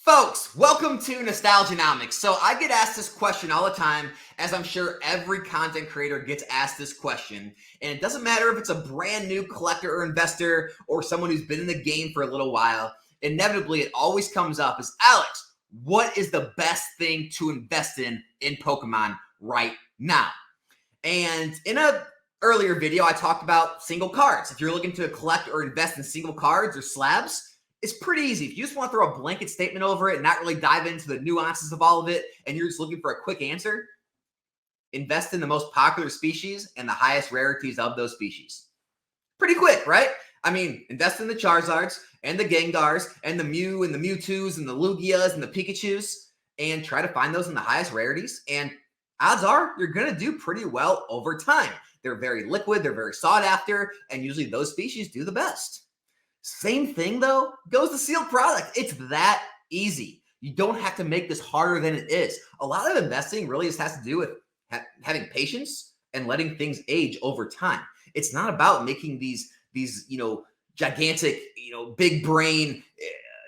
Folks, welcome to Nostalgianomics. So I get asked this question all the time, as I'm sure every content creator gets asked this question. And it doesn't matter if it's a brand new collector or investor or someone who's been in the game for a little while. Inevitably, it always comes up as, Alex, what is the best thing to invest in Pokemon right now? And in a earlier video, I talked about single cards. If you're looking to collect or invest in single cards or slabs, it's pretty easy. If you just want to throw a blanket statement over it and not really dive into the nuances of all of it, and you're just looking for a quick answer, invest in the most popular species and the highest rarities of those species. Pretty quick, right? I mean, invest in the Charizards and the Gengars and the Mew and the Mewtwo's and the Lugias and the Pikachus and try to find those in the highest rarities. And odds are you're going to do pretty well over time. They're very liquid, they're very sought after, and usually those species do the best. Same thing, though, goes to sealed product. It's that easy. You don't have to make this harder than it is. A lot of investing really just has to do with having patience and letting things age over time. It's not about making these gigantic, big brain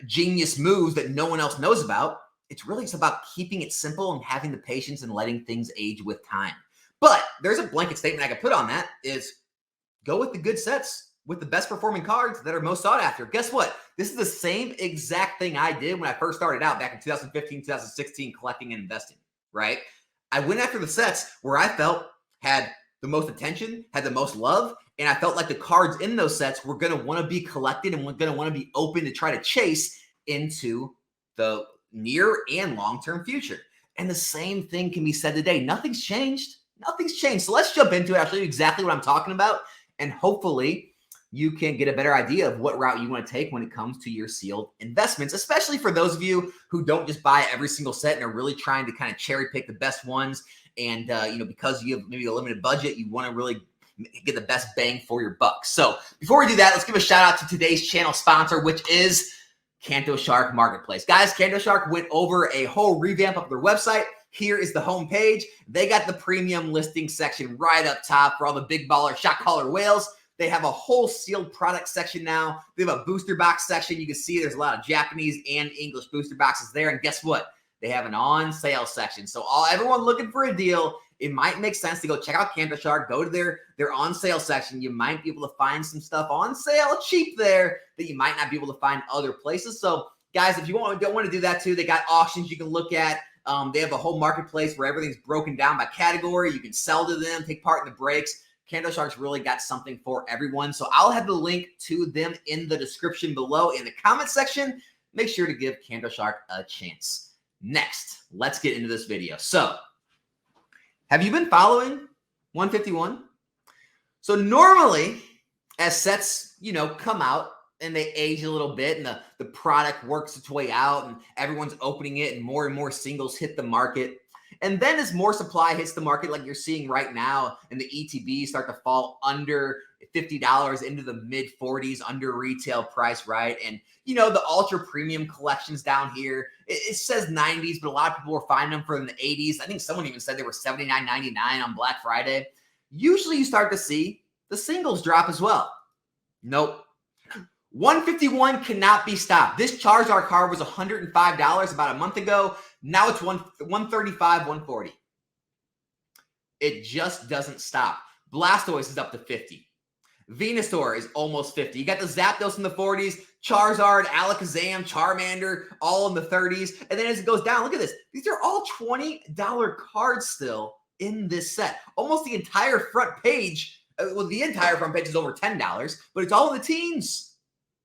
genius moves that no one else knows about. It's really just about keeping it simple and having the patience and letting things age with time. But there's a blanket statement I could put on that is go with the good sets with the best performing cards that are most sought after. Guess what? This is the same exact thing I did when I first started out back in 2015, 2016, collecting and investing, right? I went after the sets where I felt had the most attention, had the most love, and I felt like the cards in those sets were going to want to be collected and were going to want to be open to try to chase into the near and long-term future. And the same thing can be said today. Nothing's changed. Nothing's changed. So let's jump into it. I'll show you exactly what I'm talking about, and hopefully you can get a better idea of what route you want to take when it comes to your sealed investments, especially for those of you who don't just buy every single set and are really trying to kind of cherry pick the best ones. And, because you have maybe a limited budget, you want to really get the best bang for your buck. So before we do that, let's give a shout out to today's channel sponsor, which is Kanto Shark Marketplace. Guys, Kanto Shark went over a whole revamp of their website. Here is the home page. They got the premium listing section right up top for all the big baller shot caller whales. They have a whole sealed product section now. They have a booster box section. You can see there's a lot of Japanese and English booster boxes there. And guess what? They have an on sale section. So everyone looking for a deal, it might make sense to go check out Kanto Shark. Go to their on sale section. You might be able to find some stuff on sale cheap there that you might not be able to find other places. So guys, if you don't want to do that too, they got auctions you can look at. They have a whole marketplace where everything's broken down by category. You can sell to them, take part in the breaks. Kanto Shark's really got something for everyone. So I'll have the link to them in the description below in the comment section. Make sure to give Kanto Shark a chance. Next, let's get into this video. So have you been following 151? So normally as sets, come out and they age a little bit and the product works its way out and everyone's opening it and more singles hit the market. And then as more supply hits the market, like you're seeing right now, and the ETBs start to fall under $50 into the mid 40s under retail price, right? And, the ultra premium collections down here, it says 90s, but a lot of people were finding them for in the 80s. I think someone even said they were $79.99 on Black Friday. Usually you start to see the singles drop as well. Nope. 151 cannot be stopped. This Charizard card was $105 about a month ago. Now it's 135, 140. It just doesn't stop. Blastoise is up to 50. Venusaur is almost 50. You got the Zapdos in the 40s, Charizard, Alakazam, Charmander, all in the 30s. And then as it goes down, look at this. These are all $20 cards still in this set. Almost the entire front page. Well, the entire front page is over $10, but it's all in the teens.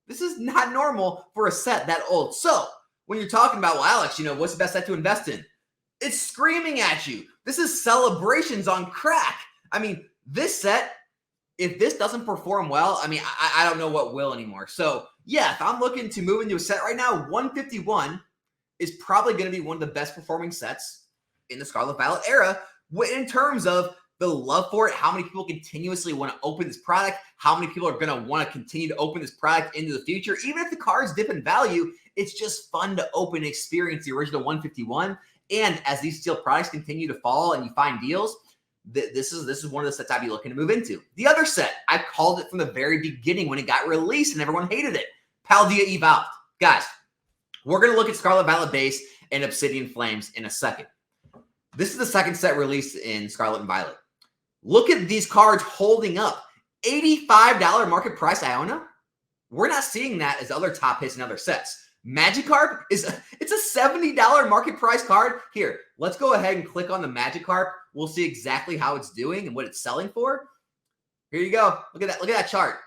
This is not normal for a set that old. So when you're talking about, well, Alex, what's the best set to invest in? It's screaming at you. This is celebrations on crack. I mean, this set, if this doesn't perform well, I don't know what will anymore. So yeah, if I'm looking to move into a set right now, 151 is probably going to be one of the best performing sets in the Scarlet Violet era in terms of the love for it, how many people continuously want to open this product, how many people are going to want to continue to open this product into the future. Even if the cards dip in value, it's just fun to open and experience the original 151. And as these steel products continue to fall and you find deals, this is one of the sets I'd be looking to move into. The other set, I called it from the very beginning when it got released and everyone hated it. Paldea Evolved. Guys, We're going to look at Scarlet Violet Base and Obsidian Flames in a second. This is the second set released in Scarlet and Violet. Look at these cards holding up. $85 market price Iona. We're not seeing that as other top hits in other sets. Magikarp it's a $70 market price card. Here, let's go ahead and click on the Magikarp. We'll see exactly how it's doing and what it's selling for. Here you go. Look at that. Look at that chart.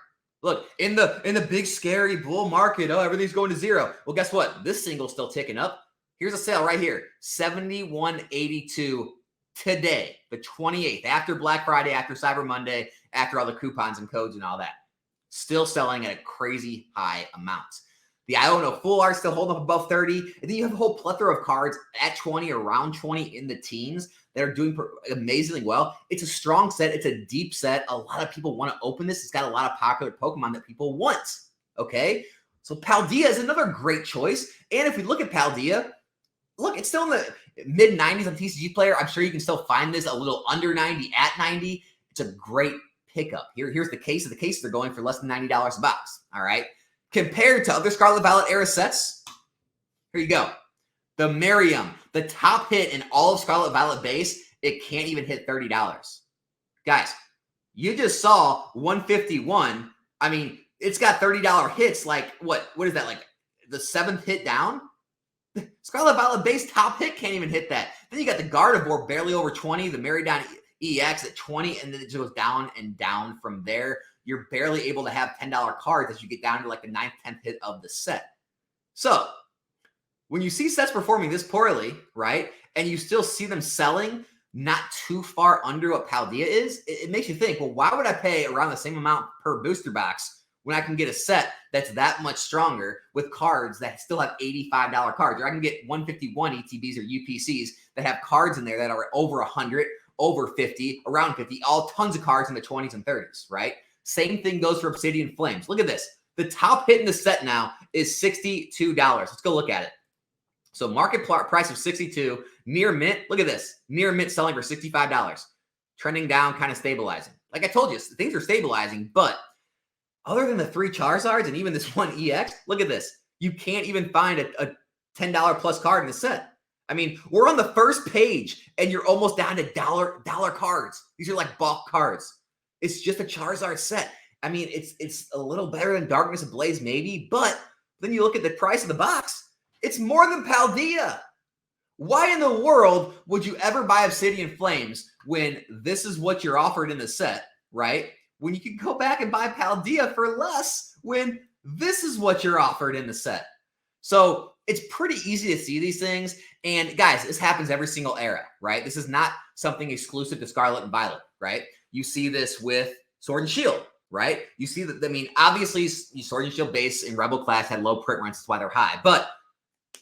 Look, in the big scary bull market, oh, everything's going to zero. Well, guess what? This single's still ticking up. Here's a sale right here. $71.82 today, the 28th, after Black Friday, after Cyber Monday, after all the coupons and codes and all that. Still selling at a crazy high amount. The Iona Full Art still holding up above 30. And then you have a whole plethora of cards at 20, around 20 in the teens that are doing amazingly well. It's a strong set. It's a deep set. A lot of people want to open this. It's got a lot of popular Pokemon that people want. Okay? So Paldea is another great choice. And if we look at Paldea, look, it's still in the mid-90s on TCG Player. I'm sure you can still find this a little under 90, at 90. It's a great pickup. Here's the case. The case, they're going for less than $90 a box. All right? Compared to other Scarlet Violet era sets, here you go. The Miriam, the top hit in all of Scarlet Violet base, it can't even hit $30. Guys, you just saw 151. I mean, it's got $30 hits. Like, what is that? Like the 7th hit down? Scarlet Violet base top hit can't even hit that. Then you got the Gardevoir barely over 20, the Meridian EX at 20, and then it just goes down and down from there. You're barely able to have $10 cards as you get down to like the 9th, 10th hit of the set. So when you see sets performing this poorly, right, and you still see them selling not too far under what Paldea is, it makes you think, well, why would I pay around the same amount per booster box when I can get a set that's that much stronger with cards that still have $85 cards? Or I can get 151 ETBs or UPCs that have cards in there that are over 100, over 50, around 50, all tons of cards in the 20s and 30s, right? Same thing goes for Obsidian Flames. Look at this. The top hit in the set now is $62. Let's go look at it. So market price of $62, near mint. Look at this. Near mint selling for $65. Trending down, kind of stabilizing. Like I told you, things are stabilizing, but other than the 3 Charizards and even this one EX, look at this. You can't even find a $10 plus card in the set. I mean, we're on the first page and you're almost down to dollar cards. These are like bulk cards. It's just a Charizard set. I mean, it's a little better than Darkness Ablaze maybe, but then you look at the price of the box, it's more than Paldea. Why in the world would you ever buy Obsidian Flames when this is what you're offered in the set, right? When you can go back and buy Paldea for less when this is what you're offered in the set. So it's pretty easy to see these things. And guys, this happens every single era, right? This is not something exclusive to Scarlet and Violet, right? You see this with Sword and Shield, right? You see that, I mean, obviously Sword and Shield base in Rebel class had low print runs, that's why they're high. But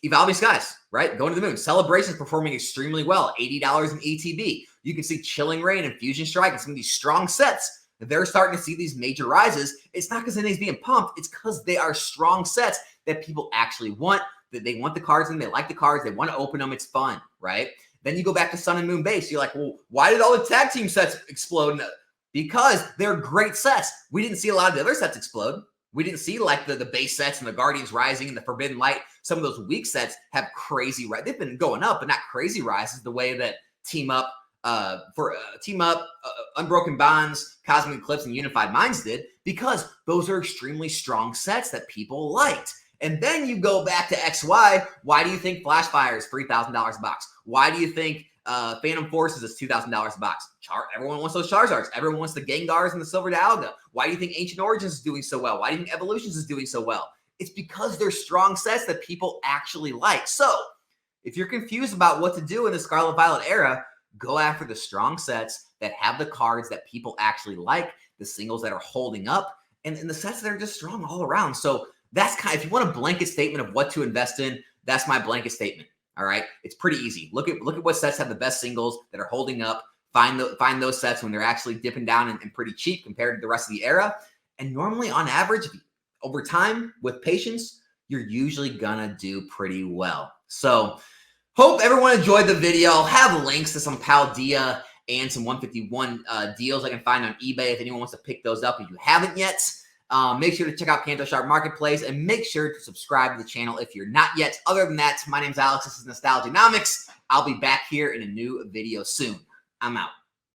Evolving Skies, right? Going to the Moon. Celebration's performing extremely well. $80 in ETB. You can see Chilling Reign and Fusion Strike and some of these strong sets. They're starting to see these major rises. It's not because anything's being pumped. It's because they are strong sets that people actually want, that they want the cards and they like the cards. They want to open them. It's fun, right? Then you go back to Sun and Moon base. You're like, well, why did all the tag team sets explode? Because they're great sets. We didn't see a lot of the other sets explode. We didn't see like the base sets and the Guardians Rising and the Forbidden Light. Some of those weak sets have crazy rise. They've been going up, but not crazy rises the way that Team Up, Unbroken Bonds, Cosmic Eclipse, and Unified Minds did, because those are extremely strong sets that people liked. And then you go back to XY. Why do you think Flashfire is $3,000 a box? Why do you think Phantom Forces is $2,000 a box? Everyone wants those Charizards. Everyone wants the Gengars and the Silver Dialga. Why do you think Ancient Origins is doing so well? Why do you think Evolutions is doing so well? It's because they're strong sets that people actually like. So if you're confused about what to do in the Scarlet Violet era, go after the strong sets that have the cards that people actually like, the singles that are holding up, and the sets that are just strong all around. So that's kind of, if you want a blanket statement of what to invest in, that's my blanket statement. All right. It's pretty easy. Look at what sets have the best singles that are holding up. Find those sets when they're actually dipping down and pretty cheap compared to the rest of the era. And normally on average, over time with patience, you're usually gonna do pretty well. So hope everyone enjoyed the video. I'll have links to some Paldea and some 151 deals I can find on eBay if anyone wants to pick those up if you haven't yet. Make sure to check out Canto Sharp Marketplace and make sure to subscribe to the channel if you're not yet. Other than that, my name's Alex. This is Nostalgianomics. I'll be back here in a new video soon. I'm out.